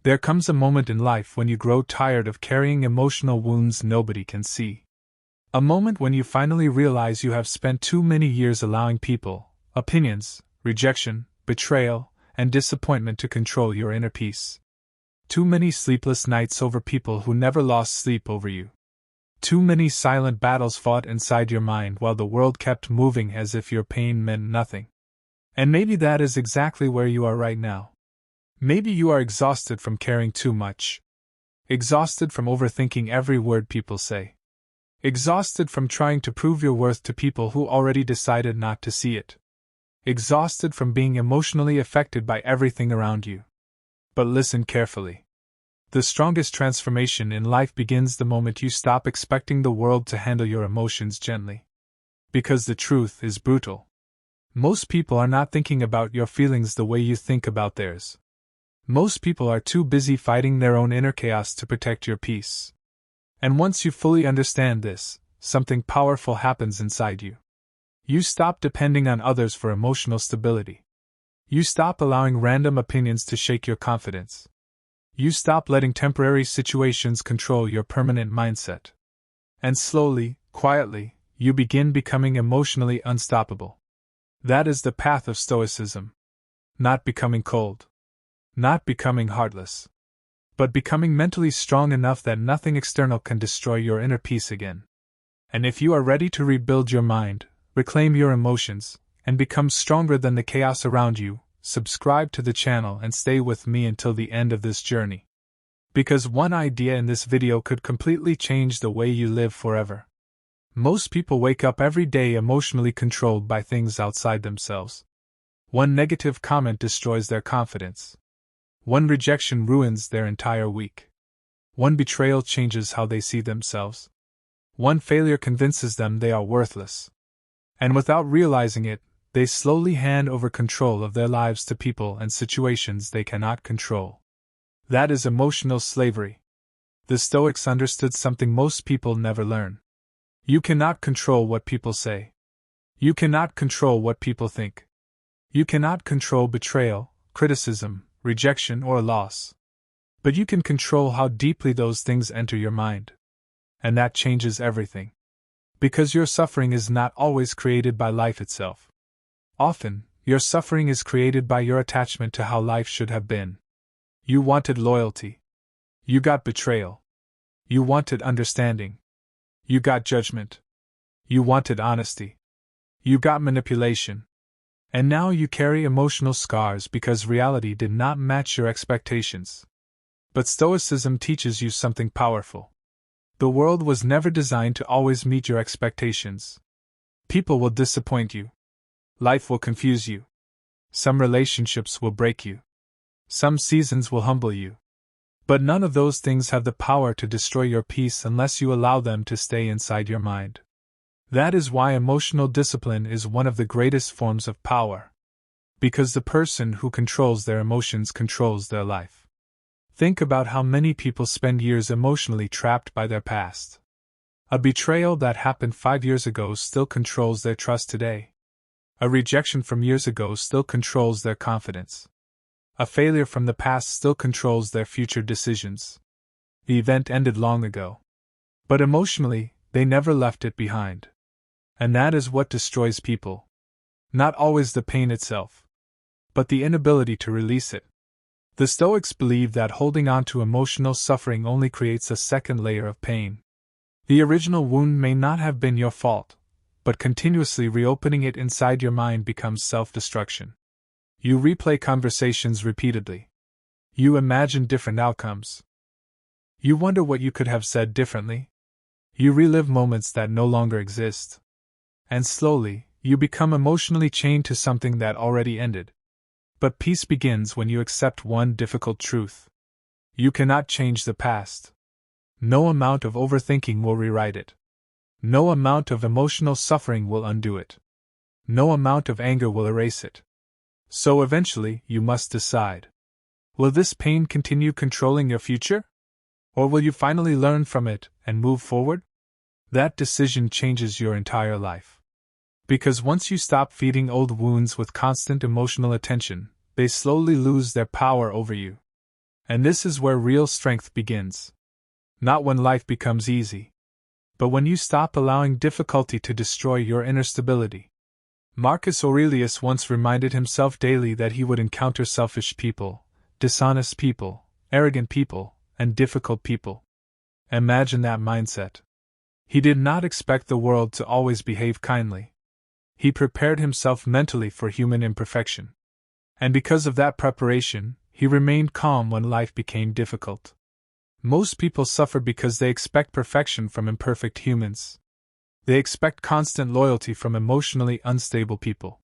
There comes a moment in life when you grow tired of carrying emotional wounds nobody can see. A moment when you finally realize you have spent too many years allowing people, opinions, rejection, betrayal, and disappointment to control your inner peace. Too many sleepless nights over people who never lost sleep over you. Too many silent battles fought inside your mind while the world kept moving as if your pain meant nothing. And maybe that is exactly where you are right now. Maybe you are exhausted from caring too much. Exhausted from overthinking every word people say. Exhausted from trying to prove your worth to people who already decided not to see it. Exhausted from being emotionally affected by everything around you. But listen carefully. The strongest transformation in life begins the moment you stop expecting the world to handle your emotions gently. Because the truth is brutal. Most people are not thinking about your feelings the way you think about theirs. Most people are too busy fighting their own inner chaos to protect your peace. And once you fully understand this, something powerful happens inside you. You stop depending on others for emotional stability. You stop allowing random opinions to shake your confidence. You stop letting temporary situations control your permanent mindset. And slowly, quietly, you begin becoming emotionally unstoppable. That is the path of Stoicism. Not becoming cold. Not becoming heartless. But becoming mentally strong enough that nothing external can destroy your inner peace again. And if you are ready to rebuild your mind, reclaim your emotions, and become stronger than the chaos around you, subscribe to the channel and stay with me until the end of this journey. Because one idea in this video could completely change the way you live forever. Most people wake up every day emotionally controlled by things outside themselves. One negative comment destroys their confidence. One rejection ruins their entire week. One betrayal changes how they see themselves. One failure convinces them they are worthless. And without realizing it, they slowly hand over control of their lives to people and situations they cannot control. That is emotional slavery. The Stoics understood something most people never learn. You cannot control what people say. You cannot control what people think. You cannot control betrayal, criticism, rejection, or loss. But you can control how deeply those things enter your mind. And that changes everything. Because your suffering is not always created by life itself. Often, your suffering is created by your attachment to how life should have been. You wanted loyalty. You got betrayal. You wanted understanding. You got judgment. You wanted honesty. You got manipulation. And now you carry emotional scars because reality did not match your expectations. But Stoicism teaches you something powerful. The world was never designed to always meet your expectations. People will disappoint you. Life will confuse you. Some relationships will break you. Some seasons will humble you. But none of those things have the power to destroy your peace unless you allow them to stay inside your mind. That is why emotional discipline is one of the greatest forms of power. Because the person who controls their emotions controls their life. Think about how many people spend years emotionally trapped by their past. A betrayal that happened 5 years ago still controls their trust today. A rejection from years ago still controls their confidence. A failure from the past still controls their future decisions. The event ended long ago. But emotionally, they never left it behind. And that is what destroys people. Not always the pain itself, but the inability to release it. The Stoics believe that holding on to emotional suffering only creates a second layer of pain. The original wound may not have been your fault, but continuously reopening it inside your mind becomes self-destruction. You replay conversations repeatedly. You imagine different outcomes. You wonder what you could have said differently. You relive moments that no longer exist. And slowly, you become emotionally chained to something that already ended. But peace begins when you accept one difficult truth. You cannot change the past. No amount of overthinking will rewrite it. No amount of emotional suffering will undo it. No amount of anger will erase it. So eventually, you must decide. Will this pain continue controlling your future? Or will you finally learn from it and move forward? That decision changes your entire life. Because once you stop feeding old wounds with constant emotional attention, they slowly lose their power over you. And this is where real strength begins. Not when life becomes easy, but when you stop allowing difficulty to destroy your inner stability. Marcus Aurelius once reminded himself daily that he would encounter selfish people, dishonest people, arrogant people, and difficult people. Imagine that mindset. He did not expect the world to always behave kindly. He prepared himself mentally for human imperfection. And because of that preparation, he remained calm when life became difficult. Most people suffer because they expect perfection from imperfect humans. They expect constant loyalty from emotionally unstable people.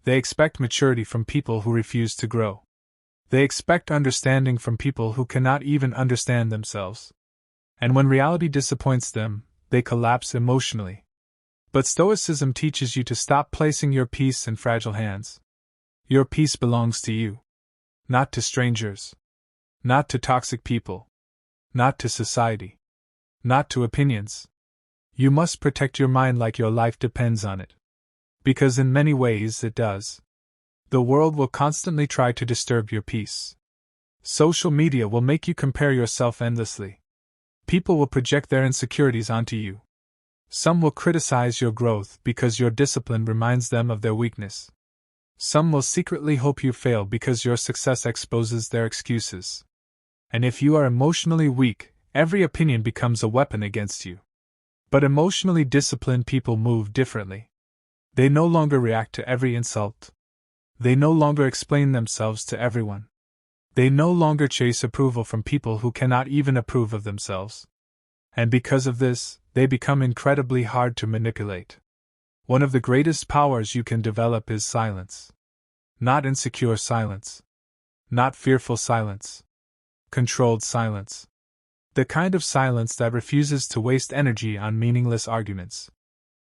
They expect maturity from people who refuse to grow. They expect understanding from people who cannot even understand themselves. And when reality disappoints them, they collapse emotionally. But Stoicism teaches you to stop placing your peace in fragile hands. Your peace belongs to you. Not to strangers. Not to toxic people. Not to society. Not to opinions. You must protect your mind like your life depends on it. Because in many ways it does. The world will constantly try to disturb your peace. Social media will make you compare yourself endlessly. People will project their insecurities onto you. Some will criticize your growth because your discipline reminds them of their weakness. Some will secretly hope you fail because your success exposes their excuses. And if you are emotionally weak, every opinion becomes a weapon against you. But emotionally disciplined people move differently. They no longer react to every insult. They no longer explain themselves to everyone. They no longer chase approval from people who cannot even approve of themselves. And because of this, they become incredibly hard to manipulate. One of the greatest powers you can develop is silence. Not insecure silence. Not fearful silence. Controlled silence. The kind of silence that refuses to waste energy on meaningless arguments.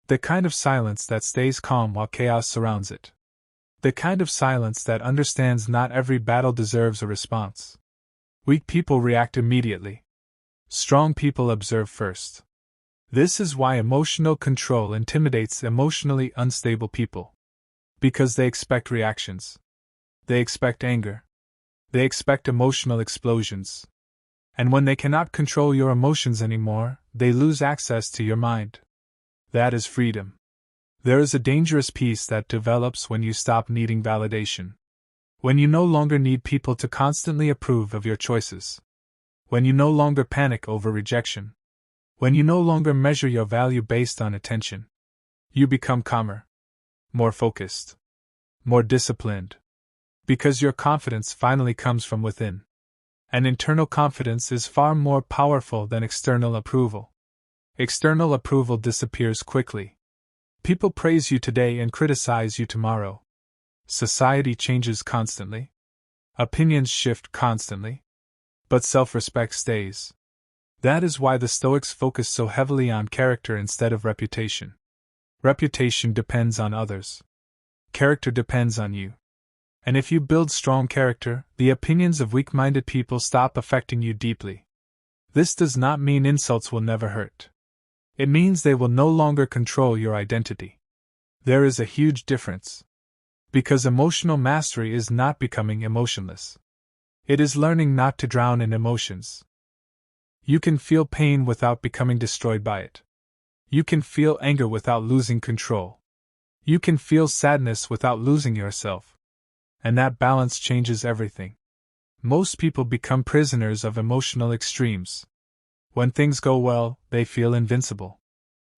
The kind of silence that stays calm while chaos surrounds it. The kind of silence that understands not every battle deserves a response. Weak people react immediately. Strong people observe first. This is why emotional control intimidates emotionally unstable people. Because they expect reactions. They expect anger. They expect emotional explosions. And when they cannot control your emotions anymore, they lose access to your mind. That is freedom. There is a dangerous peace that develops when you stop needing validation. When you no longer need people to constantly approve of your choices. When you no longer panic over rejection. When you no longer measure your value based on attention. You become calmer. More focused. More disciplined. Because your confidence finally comes from within. And internal confidence is far more powerful than external approval. External approval disappears quickly. People praise you today and criticize you tomorrow. Society changes constantly. Opinions shift constantly. But self-respect stays. That is why the Stoics focus so heavily on character instead of reputation. Reputation depends on others. Character depends on you. And if you build strong character, the opinions of weak-minded people stop affecting you deeply. This does not mean insults will never hurt. It means they will no longer control your identity. There is a huge difference. Because emotional mastery is not becoming emotionless. It is learning not to drown in emotions. You can feel pain without becoming destroyed by it. You can feel anger without losing control. You can feel sadness without losing yourself. And that balance changes everything. Most people become prisoners of emotional extremes. When things go well, they feel invincible.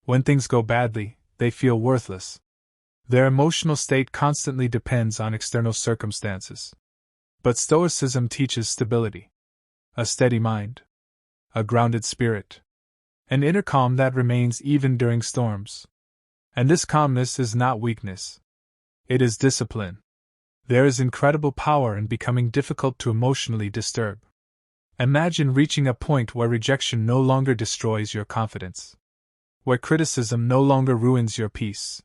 When things go badly, they feel worthless. Their emotional state constantly depends on external circumstances. But Stoicism teaches stability. A steady mind. A grounded spirit. An inner calm that remains even during storms. And this calmness is not weakness. It is discipline. There is incredible power in becoming difficult to emotionally disturb. Imagine reaching a point where rejection no longer destroys your confidence. Where criticism no longer ruins your peace.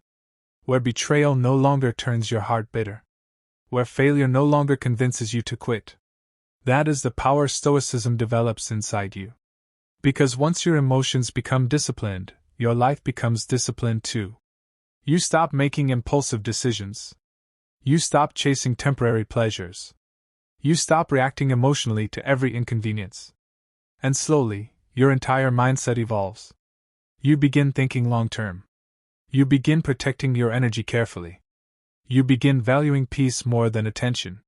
Where betrayal no longer turns your heart bitter. Where failure no longer convinces you to quit. That is the power Stoicism develops inside you. Because once your emotions become disciplined, your life becomes disciplined too. You stop making impulsive decisions. You stop chasing temporary pleasures. You stop reacting emotionally to every inconvenience. And slowly, your entire mindset evolves. You begin thinking long-term. You begin protecting your energy carefully. You begin valuing peace more than attention.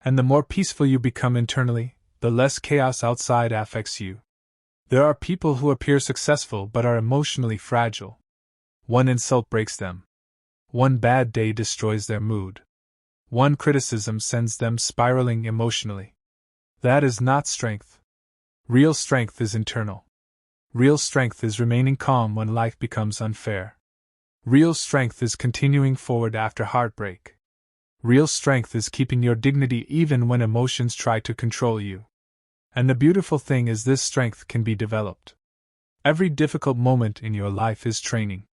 And the more peaceful you become internally, the less chaos outside affects you. There are people who appear successful but are emotionally fragile. One insult breaks them. One bad day destroys their mood. One criticism sends them spiraling emotionally. That is not strength. Real strength is internal. Real strength is remaining calm when life becomes unfair. Real strength is continuing forward after heartbreak. Real strength is keeping your dignity even when emotions try to control you. And the beautiful thing is this strength can be developed. Every difficult moment in your life is training.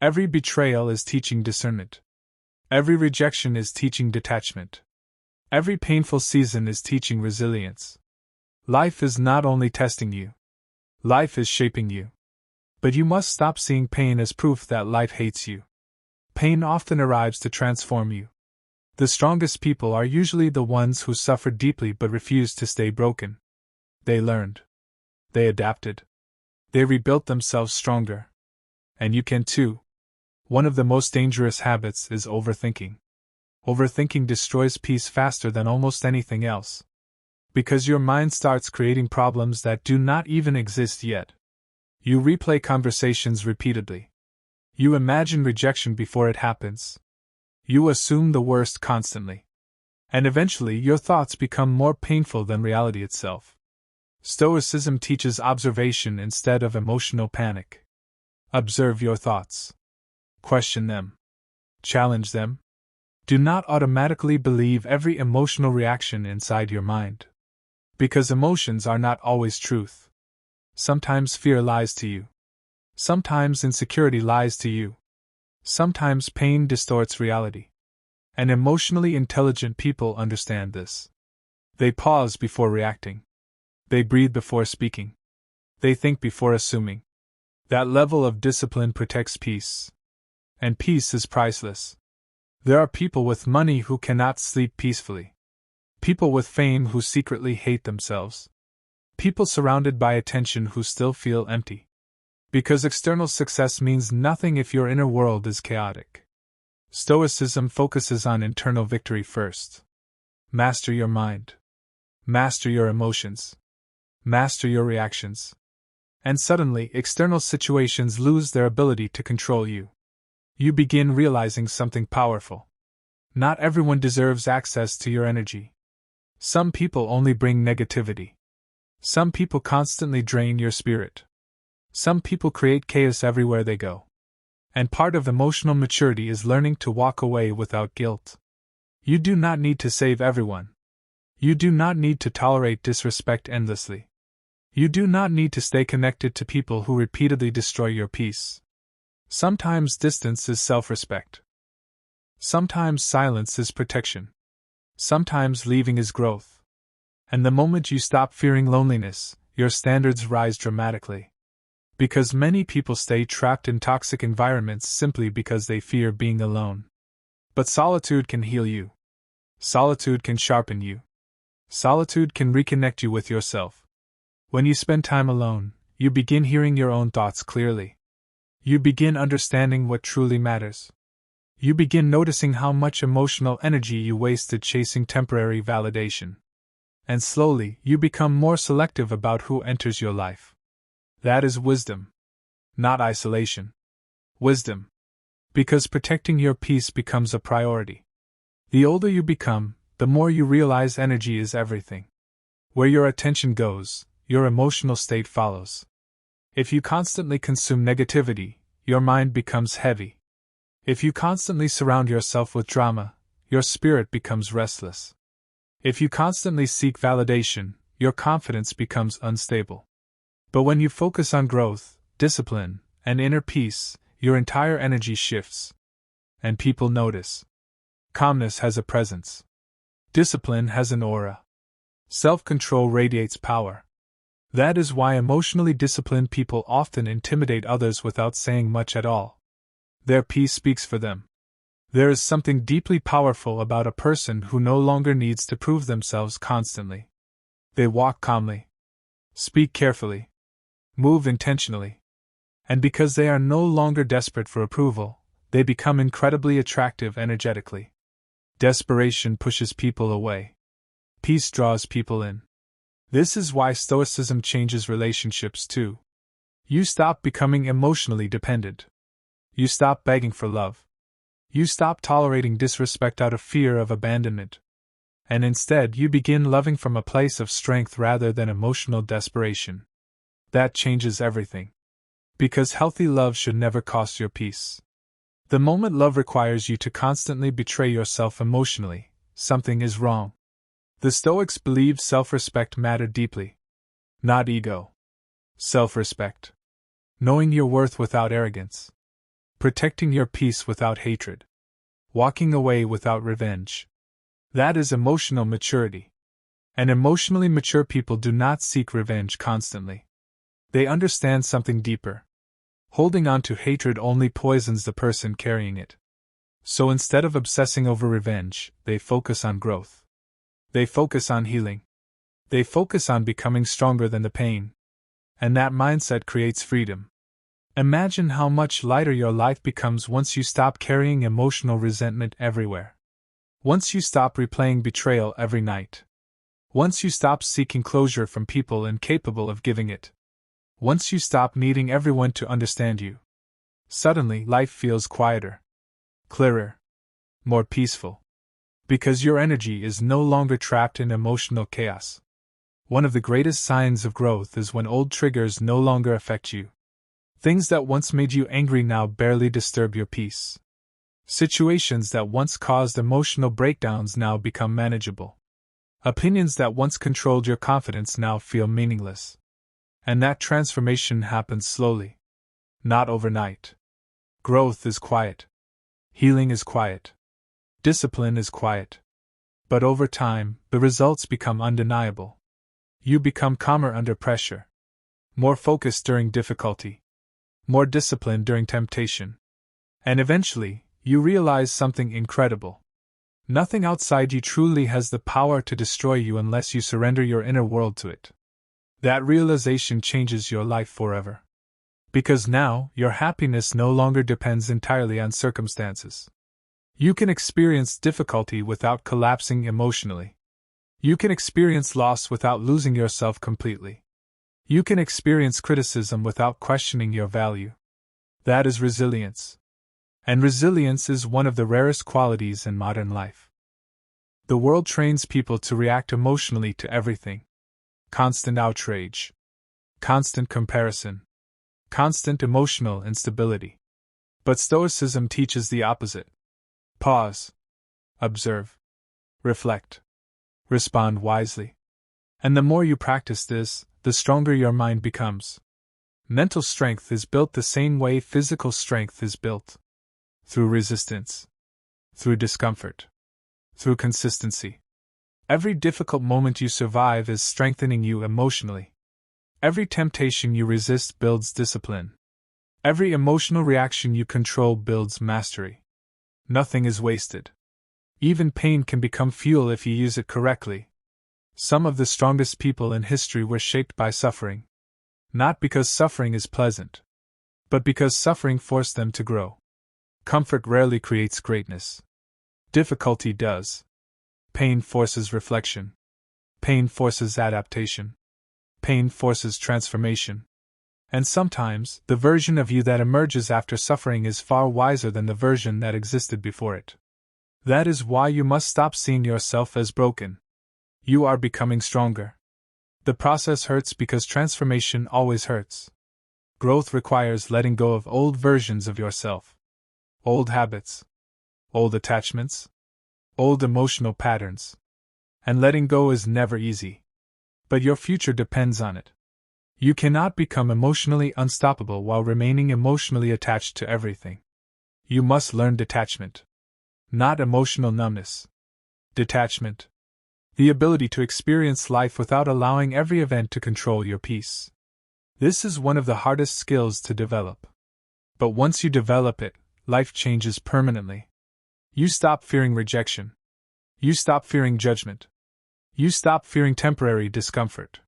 Every betrayal is teaching discernment. Every rejection is teaching detachment. Every painful season is teaching resilience. Life is not only testing you. Life is shaping you. But you must stop seeing pain as proof that life hates you. Pain often arrives to transform you. The strongest people are usually the ones who suffered deeply but refused to stay broken. They learned. They adapted. They rebuilt themselves stronger. And you can too. One of the most dangerous habits is overthinking. Overthinking destroys peace faster than almost anything else. Because your mind starts creating problems that do not even exist yet. You replay conversations repeatedly. You imagine rejection before it happens. You assume the worst constantly. And eventually your thoughts become more painful than reality itself. Stoicism teaches observation instead of emotional panic. Observe your thoughts. Question them. Challenge them. Do not automatically believe every emotional reaction inside your mind. Because emotions are not always truth. Sometimes fear lies to you. Sometimes insecurity lies to you. Sometimes pain distorts reality. And emotionally intelligent people understand this. They pause before reacting. They breathe before speaking. They think before assuming. That level of discipline protects peace. And peace is priceless. There are people with money who cannot sleep peacefully. People with fame who secretly hate themselves. People surrounded by attention who still feel empty. Because external success means nothing if your inner world is chaotic. Stoicism focuses on internal victory first. Master your mind. Master your emotions. Master your reactions. And suddenly, external situations lose their ability to control you. You begin realizing something powerful. Not everyone deserves access to your energy. Some people only bring negativity. Some people constantly drain your spirit. Some people create chaos everywhere they go. And part of emotional maturity is learning to walk away without guilt. You do not need to save everyone. You do not need to tolerate disrespect endlessly. You do not need to stay connected to people who repeatedly destroy your peace. Sometimes distance is self-respect. Sometimes silence is protection. Sometimes leaving is growth. And the moment you stop fearing loneliness, your standards rise dramatically. Because many people stay trapped in toxic environments simply because they fear being alone. But solitude can heal you. Solitude can sharpen you. Solitude can reconnect you with yourself. When you spend time alone, you begin hearing your own thoughts clearly. You begin understanding what truly matters. You begin noticing how much emotional energy you wasted chasing temporary validation. And slowly, you become more selective about who enters your life. That is wisdom. Not isolation. Wisdom. Because protecting your peace becomes a priority. The older you become, the more you realize energy is everything. Where your attention goes, your emotional state follows. If you constantly consume negativity, your mind becomes heavy. If you constantly surround yourself with drama, your spirit becomes restless. If you constantly seek validation, your confidence becomes unstable. But when you focus on growth, discipline, and inner peace, your entire energy shifts. And people notice. Calmness has a presence. Discipline has an aura. Self-control radiates power. That is why emotionally disciplined people often intimidate others without saying much at all. Their peace speaks for them. There is something deeply powerful about a person who no longer needs to prove themselves constantly. They walk calmly, speak carefully, move intentionally, and because they are no longer desperate for approval, they become incredibly attractive energetically. Desperation pushes people away. Peace draws people in. This is why Stoicism changes relationships too. You stop becoming emotionally dependent. You stop begging for love. You stop tolerating disrespect out of fear of abandonment. And instead, you begin loving from a place of strength rather than emotional desperation. That changes everything. Because healthy love should never cost your peace. The moment love requires you to constantly betray yourself emotionally, something is wrong. The Stoics believed self-respect mattered deeply. Not ego. Self-respect. Knowing your worth without arrogance. Protecting your peace without hatred. Walking away without revenge. That is emotional maturity. And emotionally mature people do not seek revenge constantly. They understand something deeper. Holding on to hatred only poisons the person carrying it. So instead of obsessing over revenge, they focus on growth. They focus on healing. They focus on becoming stronger than the pain. And that mindset creates freedom. Imagine how much lighter your life becomes once you stop carrying emotional resentment everywhere. Once you stop replaying betrayal every night. Once you stop seeking closure from people incapable of giving it. Once you stop needing everyone to understand you. Suddenly, life feels quieter, clearer, more peaceful. Because your energy is no longer trapped in emotional chaos. One of the greatest signs of growth is when old triggers no longer affect you. Things that once made you angry now barely disturb your peace. Situations that once caused emotional breakdowns now become manageable. Opinions that once controlled your confidence now feel meaningless. And that transformation happens slowly. Not overnight. Growth is quiet. Healing is quiet. Discipline is quiet. But over time, the results become undeniable. You become calmer under pressure. More focused during difficulty. More disciplined during temptation. And eventually, you realize something incredible. Nothing outside you truly has the power to destroy you unless you surrender your inner world to it. That realization changes your life forever. Because now, your happiness no longer depends entirely on circumstances. You can experience difficulty without collapsing emotionally. You can experience loss without losing yourself completely. You can experience criticism without questioning your value. That is resilience. And resilience is one of the rarest qualities in modern life. The world trains people to react emotionally to everything. Constant outrage. Constant comparison. Constant emotional instability. But Stoicism teaches the opposite. Pause. Observe. Reflect. Respond wisely. And the more you practice this, the stronger your mind becomes. Mental strength is built the same way physical strength is built. Through resistance. Through discomfort. Through consistency. Every difficult moment you survive is strengthening you emotionally. Every temptation you resist builds discipline. Every emotional reaction you control builds mastery. Nothing is wasted. Even pain can become fuel if you use it correctly. Some of the strongest people in history were shaped by suffering. Not because suffering is pleasant, but because suffering forced them to grow. Comfort rarely creates greatness. Difficulty does. Pain forces reflection. Pain forces adaptation. Pain forces transformation. And sometimes, the version of you that emerges after suffering is far wiser than the version that existed before it. That is why you must stop seeing yourself as broken. You are becoming stronger. The process hurts because transformation always hurts. Growth requires letting go of old versions of yourself. Old habits. Old attachments. Old emotional patterns. And letting go is never easy. But your future depends on it. You cannot become emotionally unstoppable while remaining emotionally attached to everything. You must learn detachment. Not emotional numbness. Detachment. The ability to experience life without allowing every event to control your peace. This is one of the hardest skills to develop. But once you develop it, life changes permanently. You stop fearing rejection. You stop fearing judgment. You stop fearing temporary discomfort.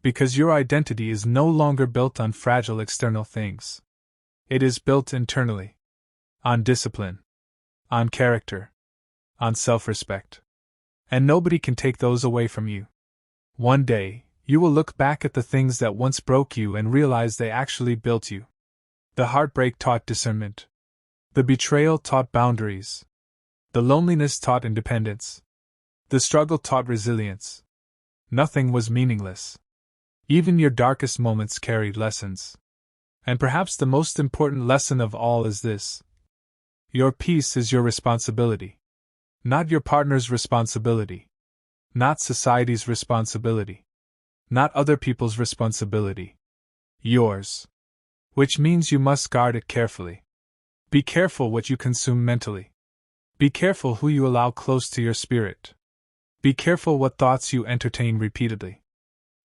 Because your identity is no longer built on fragile external things. It is built internally. On discipline. On character. On self-respect. And nobody can take those away from you. One day, you will look back at the things that once broke you and realize they actually built you. The heartbreak taught discernment. The betrayal taught boundaries. The loneliness taught independence. The struggle taught resilience. Nothing was meaningless. Even your darkest moments carried lessons. And perhaps the most important lesson of all is this. Your peace is your responsibility. Not your partner's responsibility. Not society's responsibility. Not other people's responsibility. Yours. Which means you must guard it carefully. Be careful what you consume mentally. Be careful who you allow close to your spirit. Be careful what thoughts you entertain repeatedly.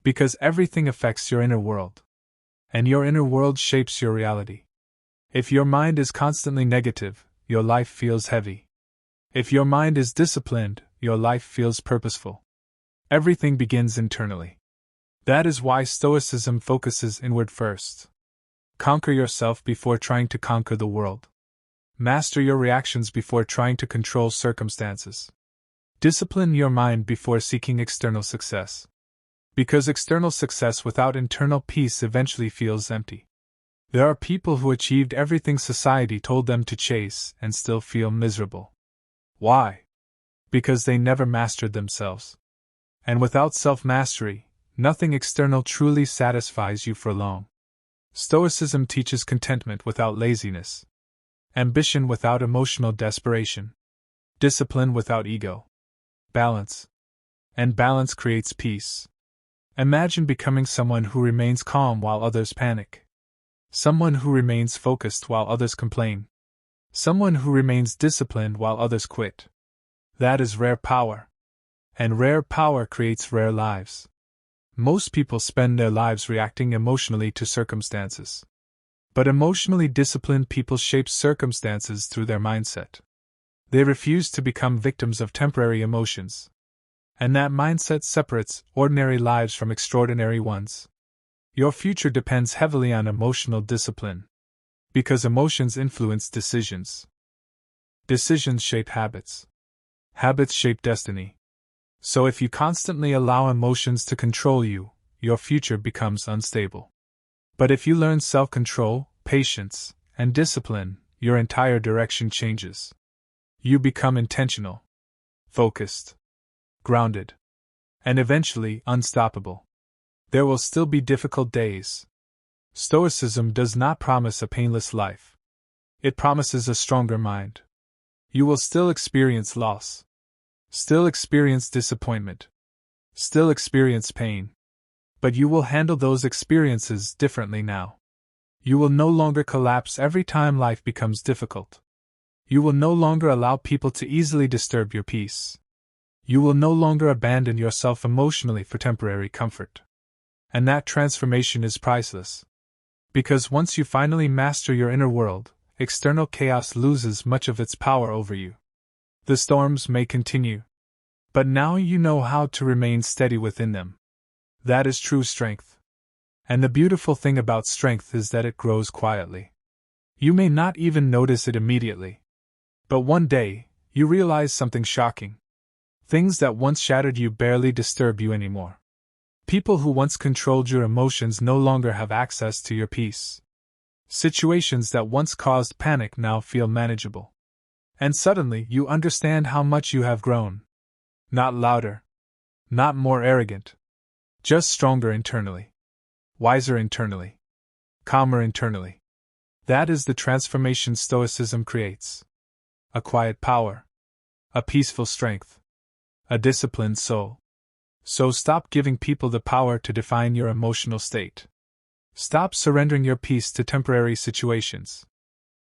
Because everything affects your inner world. And your inner world shapes your reality. If your mind is constantly negative, your life feels heavy. If your mind is disciplined, your life feels purposeful. Everything begins internally. That is why Stoicism focuses inward first. Conquer yourself before trying to conquer the world. Master your reactions before trying to control circumstances. Discipline your mind before seeking external success. Because external success without internal peace eventually feels empty. There are people who achieved everything society told them to chase and still feel miserable. Why? Because they never mastered themselves. And without self-mastery, nothing external truly satisfies you for long. Stoicism teaches contentment without laziness. Ambition without emotional desperation. Discipline without ego. Balance. And balance creates peace. Imagine becoming someone who remains calm while others panic. Someone who remains focused while others complain. Someone who remains disciplined while others quit. That is rare power. And rare power creates rare lives. Most people spend their lives reacting emotionally to circumstances. But emotionally disciplined people shape circumstances through their mindset. They refuse to become victims of temporary emotions. And that mindset separates ordinary lives from extraordinary ones. Your future depends heavily on emotional discipline. Because emotions influence decisions. Decisions shape habits. Habits shape destiny. So if you constantly allow emotions to control you, your future becomes unstable. But if you learn self-control, patience, and discipline, your entire direction changes. You become intentional, focused, grounded, and eventually unstoppable. There will still be difficult days. Stoicism does not promise a painless life. It promises a stronger mind. You will still experience loss. Still experience disappointment. Still experience pain. But you will handle those experiences differently now. You will no longer collapse every time life becomes difficult. You will no longer allow people to easily disturb your peace. You will no longer abandon yourself emotionally for temporary comfort. And that transformation is priceless. Because once you finally master your inner world, external chaos loses much of its power over you. The storms may continue. But now you know how to remain steady within them. That is true strength. And the beautiful thing about strength is that it grows quietly. You may not even notice it immediately. But one day, you realize something shocking. Things that once shattered you barely disturb you anymore. People who once controlled your emotions no longer have access to your peace. Situations that once caused panic now feel manageable. And suddenly you understand how much you have grown. Not louder. Not more arrogant. Just stronger internally. Wiser internally. Calmer internally. That is the transformation Stoicism creates. A quiet power. A peaceful strength. A disciplined soul. So stop giving people the power to define your emotional state. Stop surrendering your peace to temporary situations.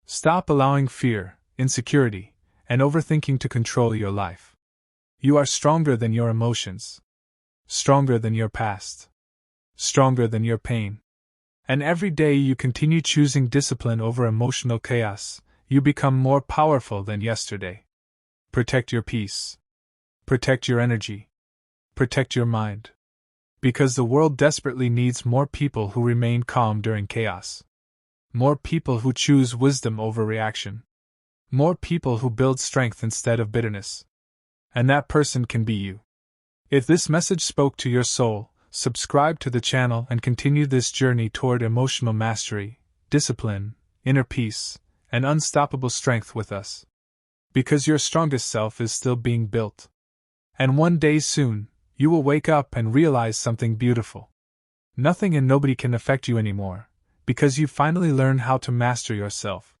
Stop allowing fear, insecurity, and overthinking to control your life. You are stronger than your emotions. Stronger than your past. Stronger than your pain. And every day you continue choosing discipline over emotional chaos, you become more powerful than yesterday. Protect your peace. Protect your energy. Protect your mind. Because the world desperately needs more people who remain calm during chaos. More people who choose wisdom over reaction. More people who build strength instead of bitterness. And that person can be you. If this message spoke to your soul, subscribe to the channel and continue this journey toward emotional mastery, discipline, inner peace, and unstoppable strength with us. Because your strongest self is still being built. And one day soon, you will wake up and realize something beautiful. Nothing and nobody can affect you anymore, because you finally learned how to master yourself.